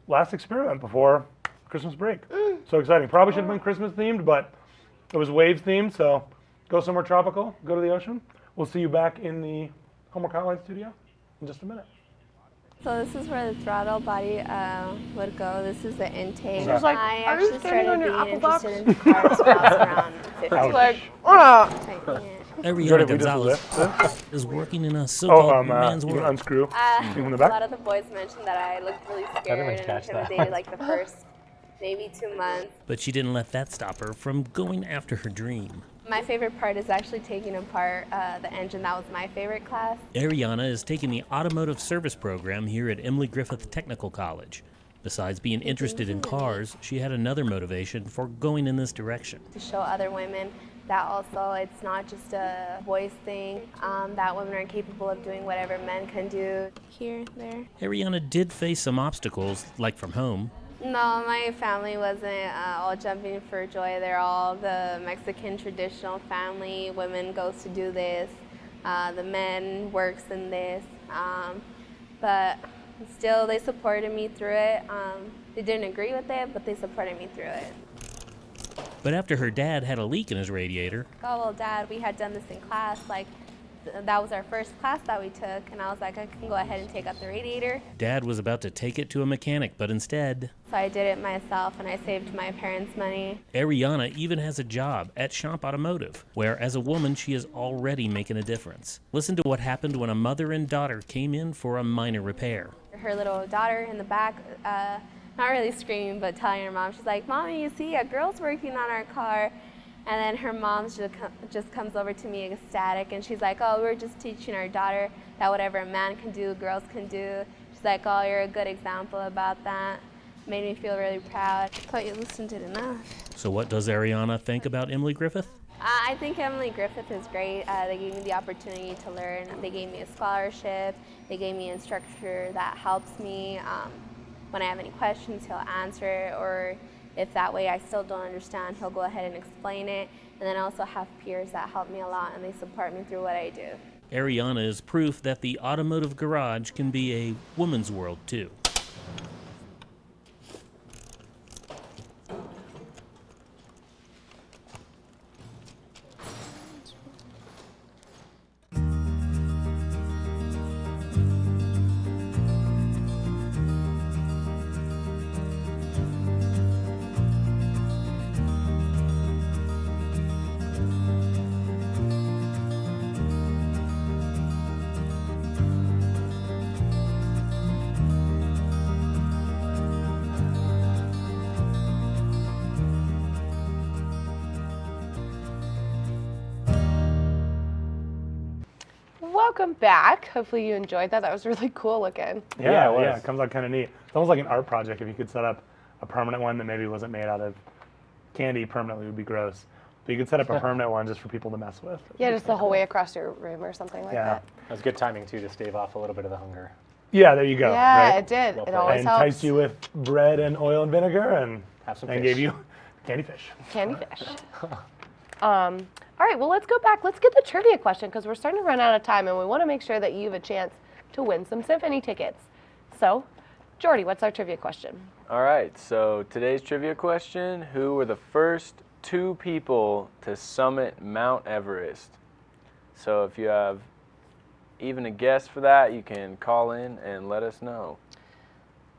last experiment before Christmas break. So exciting. Probably should have been Christmas themed, but it was waves themed. So go somewhere tropical, go to the ocean. We'll see you back in the Homework Hotline studio in just a minute. So this is where the throttle body would go. This is the intake. She was like, I "Are you actually standing on started your being apple box?" interested in cars when I was around 15. Ouch. Like, Typing it. Ariana Jordan, we just Gonzalez lift this. is working in a so-called man's You can world. unscrew thing from the A back. lot of the boys mentioned that I looked really scared even and catch that. intimidated like the first maybe 2 months. But she didn't let that stop her from going after her dream. My favorite part is actually taking apart the engine. That was my favorite class. Ariana is taking the automotive service program here at Emily Griffith Technical College. Besides being interested in cars, she had another motivation for going in this direction. To show other women that also it's not just a boys thing, that women are capable of doing whatever men can do. Here, there. Ariana did face some obstacles, like from home. No, my family wasn't all jumping for joy. They're all the Mexican traditional family. Women goes to do this. The men works in this. But still, they supported me through it. They didn't agree with it, but they supported me through it. But after her dad had a leak in his radiator, Oh, well, Dad, we had done this in class. Like, that was our first class that we took. And I was like, I can go ahead and take out the radiator. Dad was about to take it to a mechanic, but instead, So I did it myself, and I saved my parents money. Ariana even has a job at Shop Automotive, where as a woman she is already making a difference. Listen to what happened when a mother and daughter came in for a minor repair. Her little daughter in the back, not really screaming, but telling her mom, she's like, Mommy, you see, a girl's working on our car. And then her mom just comes over to me ecstatic, and she's like, oh, we're just teaching our daughter that whatever a man can do, girls can do. She's like, oh, you're a good example about that. Made me feel really proud. Thought you listened to it enough. So what does Ariana think about Emily Griffith? I think Emily Griffith is great. They gave me the opportunity to learn. They gave me a scholarship. They gave me an instructor that helps me. When I have any questions, he'll answer, or if that way I still don't understand, he'll go ahead and explain it. And then I also have peers that help me a lot, and they support me through what I do. Ariana is proof that the automotive garage can be a woman's world too. welcome back. Hopefully you enjoyed that. That was really cool looking. Yeah, it was. It comes out kind of neat. It's almost like an art project. If you could set up a permanent one that maybe wasn't made out of candy, permanently would be gross. But you could set up a permanent one just for people to mess with. Yeah, just the whole way across your room or something like that. That was good timing too to stave off a little bit of the hunger. Yeah, there you go. Yeah, right? it did. Well It played. always And helps. enticed you with bread and oil and vinegar and Have some then fish. gave you candy fish. Candy fish. All right, well, let's go back. Let's get the trivia question because we're starting to run out of time and we want to make sure that you have a chance to win some symphony tickets. So, Jordy, what's our trivia question? All right, so today's trivia question, who were the first 2 people to summit Mount Everest? So if you have even a guess for that, you can call in and let us know.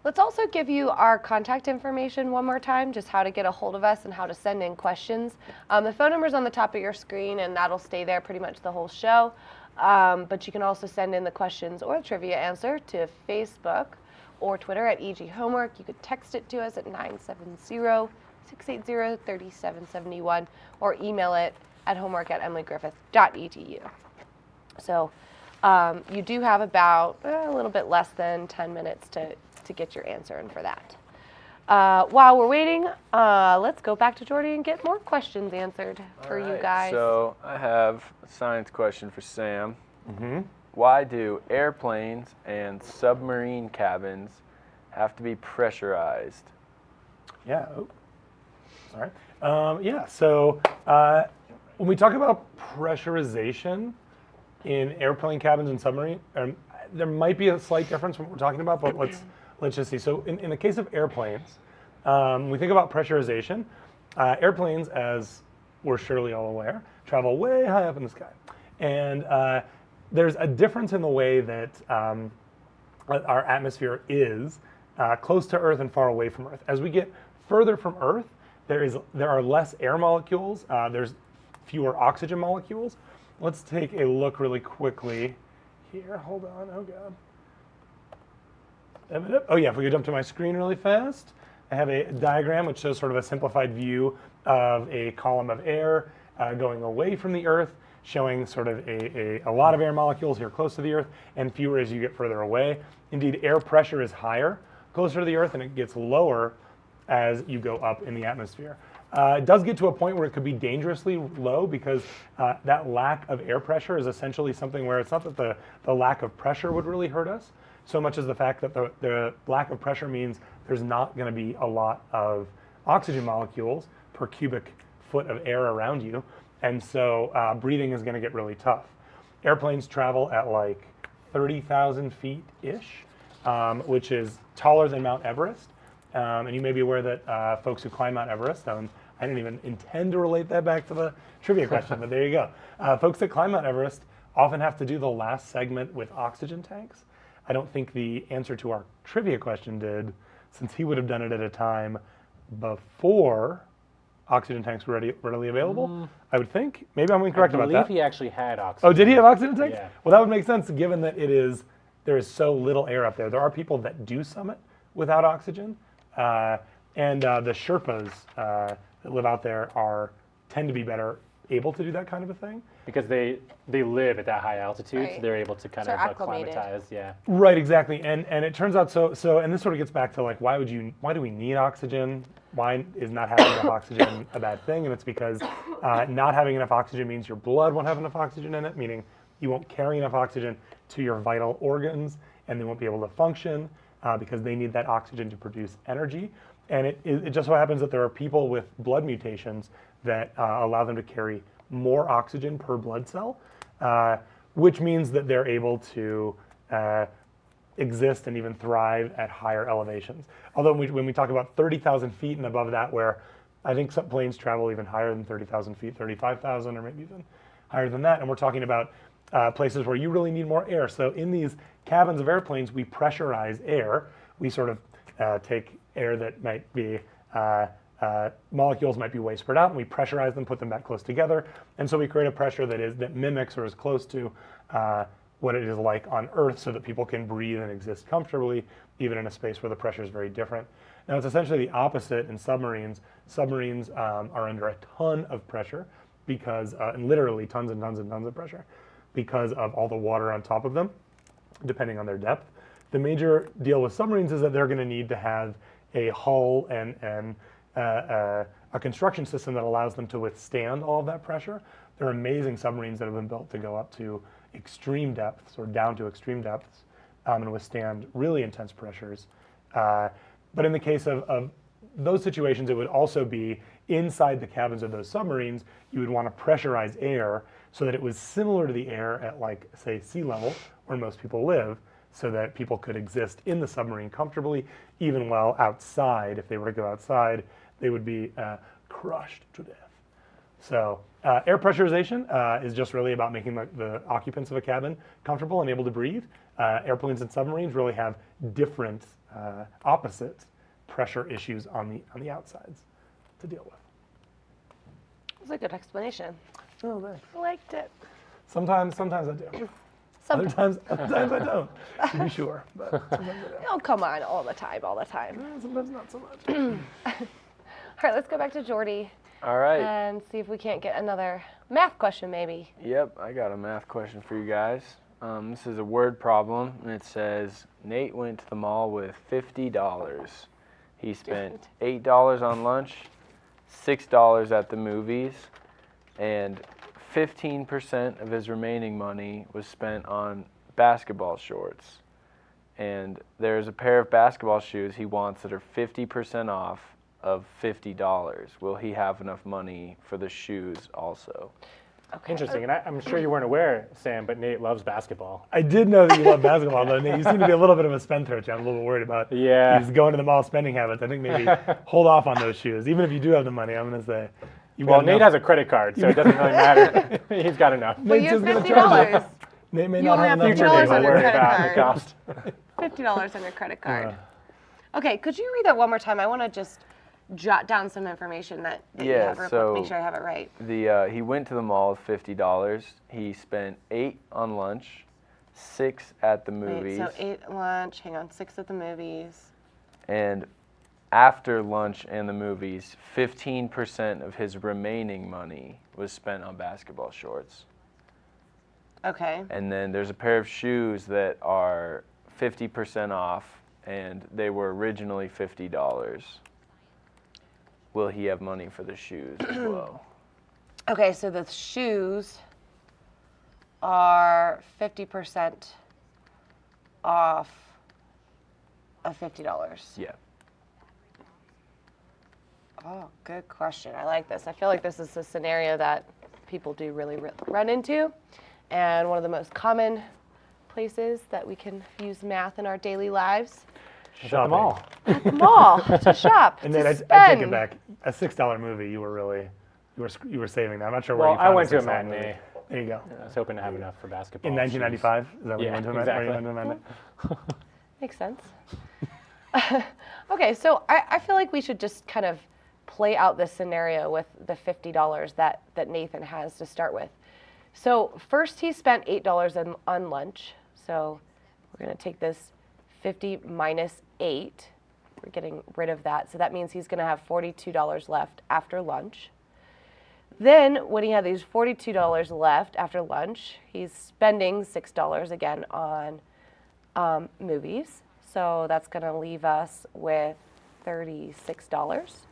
Let's also give you our contact information one more time, just how to get a hold of us and how to send in questions. The phone number's on the top of your screen, and that'll stay there pretty much the whole show. But you can also send in the questions or the trivia answer to Facebook or Twitter at EG Homework. You could text it to us at 970-680-3771 or email it at homework@emilygriffith.edu. So you do have about a little bit less than 10 minutes to get your answer in for that. While we're waiting, let's go back to Jordy and get more questions answered for you guys. So I have a science question for Sam. Mm-hmm. Why do airplanes and submarine cabins have to be pressurized? Yeah. Oh. Sorry. So when we talk about pressurization in airplane cabins and submarine, there might be a slight difference from what we're talking about, but let's just see. So in the case of airplanes, we think about pressurization. Airplanes, as we're surely all aware, travel way high up in the sky. And there's a difference in the way that our atmosphere is close to Earth and far away from Earth. As we get further from Earth, there are less air molecules. There's fewer oxygen molecules. Let's take a look really quickly here. Hold on. Oh, God. Oh, yeah. If we could jump to my screen really fast. I have a diagram which shows sort of a simplified view of a column of air going away from the Earth, showing sort of a lot of air molecules here close to the Earth and fewer as you get further away. Indeed, air pressure is higher closer to the Earth and it gets lower as you go up in the atmosphere. It does get to a point where it could be dangerously low because that lack of air pressure is essentially something where it's not that the lack of pressure would really hurt us, so much as the fact that the lack of pressure means there's not going to be a lot of oxygen molecules per cubic foot of air around you, and so breathing is going to get really tough. Airplanes travel at like 30,000 feet-ish, which is taller than Mount Everest. And you may be aware that folks who climb Mount Everest, I didn't even intend to relate that back to the trivia question, but there you go. Folks that climb Mount Everest often have to do the last segment with oxygen tanks. I don't think the answer to our trivia question did, since he would have done it at a time before oxygen tanks were readily available, I would think. Maybe I'm incorrect about that. I believe he actually had oxygen. Oh, did he have oxygen tanks? Yeah. Well, that would make sense given that there is so little air up there. There are people that do summit without oxygen. And the Sherpas that live out there tend to be better able to do that kind of a thing. Because they live at that high altitude, Right. so they're able to kind So of acclimated. acclimatize. Yeah. Right, exactly. And it turns out so and this sort of gets back to like why do we need oxygen? Why is not having enough oxygen a bad thing? And it's because not having enough oxygen means your blood won't have enough oxygen in it, meaning you won't carry enough oxygen to your vital organs and they won't be able to function because they need that oxygen to produce energy. And it just so happens that there are people with blood mutations that allow them to carry more oxygen per blood cell, which means that they're able to exist and even thrive at higher elevations. Although when we talk about 30,000 feet and above that, where I think some planes travel even higher than 30,000 feet, 35,000 or maybe even higher than that, and we're talking about places where you really need more air. So in these cabins of airplanes, we pressurize air. We sort of take air that might be molecules might be way spread out, and we pressurize them, put them back close together, and so we create a pressure that mimics or is close to what it is like on Earth, so that people can breathe and exist comfortably, even in a space where the pressure is very different. Now, it's essentially the opposite in submarines. Submarines are under a ton of pressure because, and literally tons and tons and tons of pressure, because of all the water on top of them, depending on their depth. The major deal with submarines is that they're going to need to have a hull and a construction system that allows them to withstand all of that pressure. There are amazing submarines that have been built to go up to extreme depths or down to extreme depths and withstand really intense pressures. But in the case of those situations, it would also be inside the cabins of those submarines, you would want to pressurize air so that it was similar to the air at, like, say, sea level, where most people live, so that people could exist in the submarine comfortably, even while outside. If they were to go outside, they would be crushed to death. So air pressurization is just really about making the occupants of a cabin comfortable and able to breathe. Airplanes and submarines really have different opposite pressure issues on the outsides to deal with. That's a good explanation. Oh, thanks. I liked it. Sometimes I do. Other times I don't, to be sure. But sometimes I do. Oh, come on, all the time. Sometimes not so much. All right, let's go back to Jordy All right. and see if we can't get another math question maybe. Yep, I got a math question for you guys. This is a word problem, and it says Nate went to the mall with $50. He spent $8 on lunch, $6 at the movies, and 15% of his remaining money was spent on basketball shorts. And there's a pair of basketball shoes he wants that are 50% off of $50. Will he have enough money for the shoes also? Okay. Interesting, and I'm sure you weren't aware, Sam, but Nate loves basketball. I did know that you love basketball, though. Nate, you seem to be a little bit of a spendthrift. I'm a little bit worried about he's going to the mall spending habits. I think maybe hold off on those shoes. Even if you do have the money, I'm going to say. Well, Nate has a credit card, so it doesn't really matter. He's got enough. But you have Nate's just gonna charge $50. Nate may You not only have have enough Future $50 Nate will on your worry credit about the card. cost. $50 on your credit card. Okay, could you read that one more time? I want to just jot down some information that you have real quick. Make sure I have it right. He went to the mall with $50. He spent $8 on lunch, $6 at the movies. Wait, so 8 at lunch, hang on, 6 at the movies. And after lunch and the movies, 15% of his remaining money was spent on basketball shorts. Okay. And then there's a pair of shoes that are 50% off, and they were originally $50. Will he have money for the shoes as well? Okay, so the shoes are 50% off of $50. Yeah. Oh, good question. I like this. I feel like this is a scenario that people do really run into, and one of the most common places that we can use math in our daily lives. At the mall. At the mall to shop. And to then I spend. take it back. A $6 movie, you were saving that. I'm not sure where Well, you found I went to a $6 matinee. movie. There you go. I was hoping to have enough for basketball. In 1995, is that when you Yeah, went to a exactly. where you went to a matinee? Makes sense. Okay, so I feel like we should just kind of play out this scenario with the $50 that Nathan has to start with. So first he spent $8 on lunch. So we're going to take this 50 minus 8. We're getting rid of that. So that means he's going to have $42 left after lunch. Then when he had these $42 left after lunch, he's spending $6 again on movies. So that's going to leave us with $36.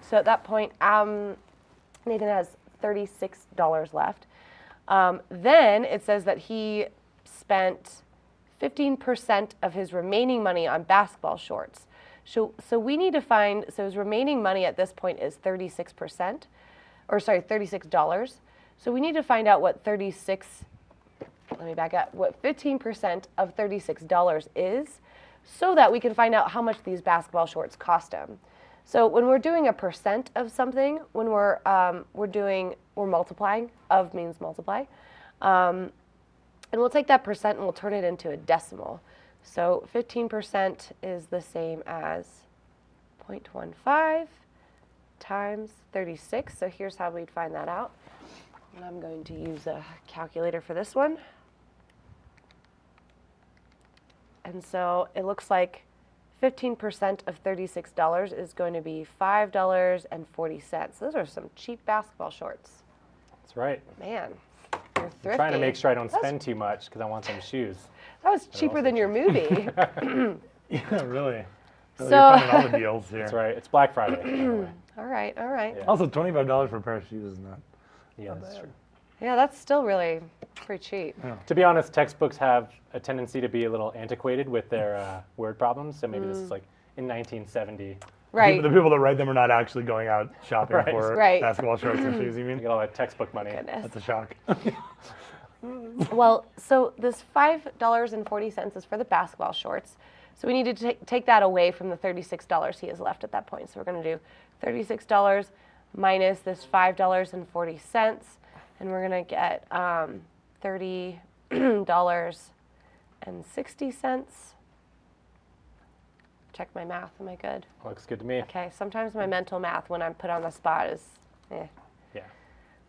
So at that point, Nathan has $36 left. Then it says that he spent 15% of his remaining money on basketball shorts. So we need to find, so his remaining money at this point is $36. So we need to find out what what 15% of $36 is, so that we can find out how much these basketball shorts cost him. So when we're doing a percent of something, when we're multiplying, of means multiply, and we'll take that percent and we'll turn it into a decimal. So 15% is the same as 0.15 times 36. So here's how we'd find that out. And I'm going to use a calculator for this one. And so it looks like 15% of $36 is going to be $5.40. Those are some cheap basketball shorts. That's right. Man. I'm trying to make sure I don't spend too much because I want some shoes. That was cheaper than your movie. Yeah, really. So- You're finding all the deals here. That's right. It's Black Friday. by the way. All right, all right. Yeah. Also, $25 for a pair of shoes is not. Yeah, that's true. Yeah, that's still really pretty cheap. To be honest, textbooks have a tendency to be a little antiquated with their word problems. So maybe this is like in 1970. Right. The people that write them are not actually going out shopping Right. for Right. basketball shorts and shoes, you You mean? get all that textbook money. Goodness. That's a shock. Well, so this $5.40 is for the basketball shorts. So we need to take that away from the $36 he has left at that point. So we're going to do $36 minus this $5.40, and we're going to get $30.60. Check my math. Am I good? Looks good to me. Okay. Sometimes my mental math when I'm put on the spot is, Yeah.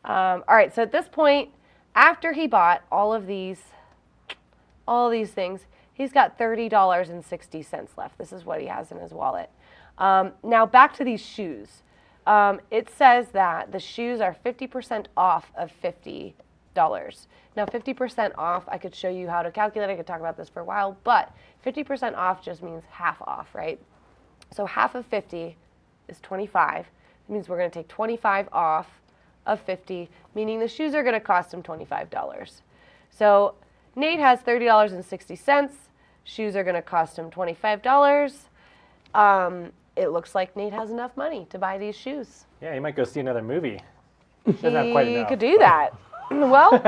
All right. So at this point, after he bought all these things, he's got $30.60 left. This is what he has in his wallet. Now back to these shoes. It says that the shoes are 50% off of $50. Now 50% off, I could show you how to calculate. I could talk about this for a while, but 50% off just means half off, right? So half of 50 is 25. That means we're going to take 25 off of 50, meaning the shoes are going to cost him $25. So Nate has $30.60. Shoes are going to cost him $25. It looks like Nate has enough money to buy these shoes. Yeah, you might go see another movie. Doesn't have quite He enough, could do that. Well,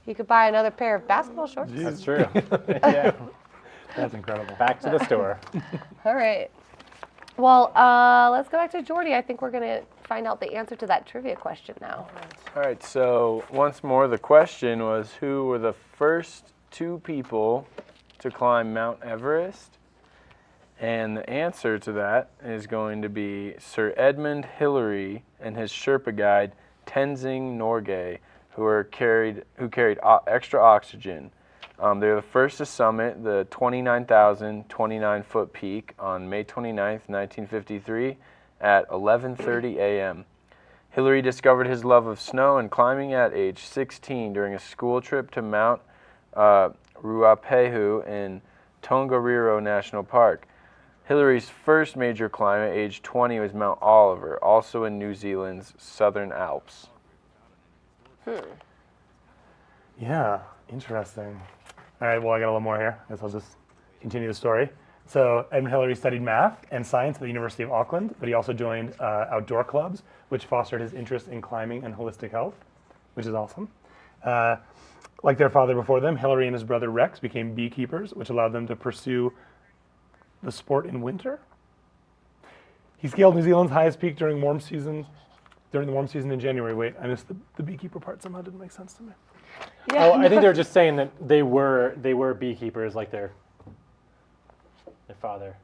he could buy another pair of basketball shorts. That's true. Yeah. That's incredible. Back to the store. All right. Well, let's go back to Jordy. I think we're going to find out the answer to that trivia question now. All right, so once more, the question was, who were the first two people to climb Mount Everest? And the answer to that is going to be Sir Edmund Hillary and his Sherpa guide, Tenzing Norgay, who carried extra oxygen. They were the first to summit the 29,029-foot peak on May 29th, 1953 at 11:30 a.m. Hillary discovered his love of snow and climbing at age 16 during a school trip to Mount Ruapehu in Tongariro National Park. Hillary's first major climb at age 20 was Mount Oliver, also in New Zealand's Southern Alps. Yeah, interesting. All right, well, I got a little more here. I guess I'll just continue the story. So Edmund Hillary studied math and science at the University of Auckland, but he also joined outdoor clubs, which fostered his interest in climbing and holistic health, which is awesome. Like their father before them, Hillary and his brother Rex became beekeepers, which allowed them to pursue the sport in winter. He scaled New Zealand's highest peak during the warm season in January. Wait, I missed the beekeeper part. Somehow didn't make sense to me. Yeah, Oh, I think they were just saying that they were beekeepers like their father.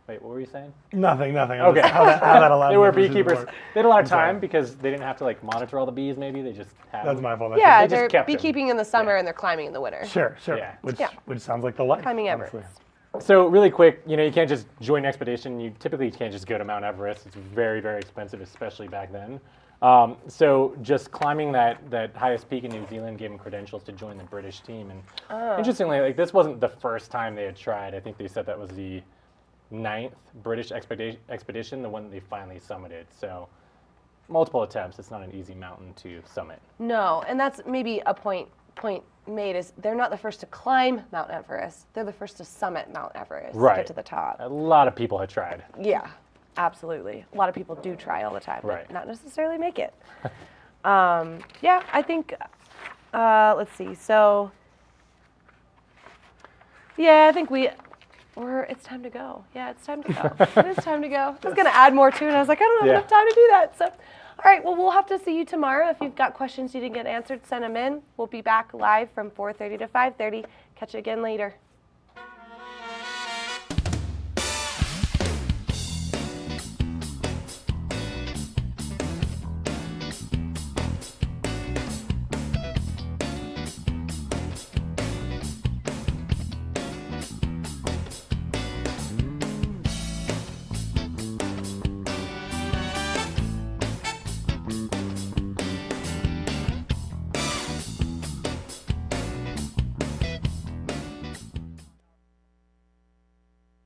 Wait, what were you saying? Nothing. Okay. How that allowed They them were to pursue the beekeepers. sport. They had a lot of I'm sorry. time because they didn't have to like monitor all the bees. Maybe they just had. That's them. my fault. Yeah, They just they're kept them. beekeeping in the summer Yeah. and they're climbing in the winter. Sure. Yeah. Which sounds like the life. Climbing honestly. Everest. So really quick, you can't just join an expedition. You typically can't just go to Mount Everest. It's very, very expensive, especially back then. So just climbing that highest peak in New Zealand gave him credentials to join the British team. And interestingly, like this wasn't the first time they had tried. I think they said that was the 9th British expedition, the one that they finally summited. So multiple attempts. It's not an easy mountain to summit. No, and that's maybe a point made is they're not the first to climb Mount Everest. They're the first to summit Mount Everest. Right. Get to the top. A lot of people had tried. Yeah, absolutely. A lot of people do try all the time, Right. but not necessarily make it. Yeah, I think, let's see. So, yeah, I think it's time to go. Yeah, it's time to go. It is time to go. I was going to add more to it. I was like, I don't have enough time to do that. So, all right, well, we'll have to see you tomorrow. If you've got questions you didn't get answered, send them in. We'll be back live from 4:30 to 5:30. Catch you again later.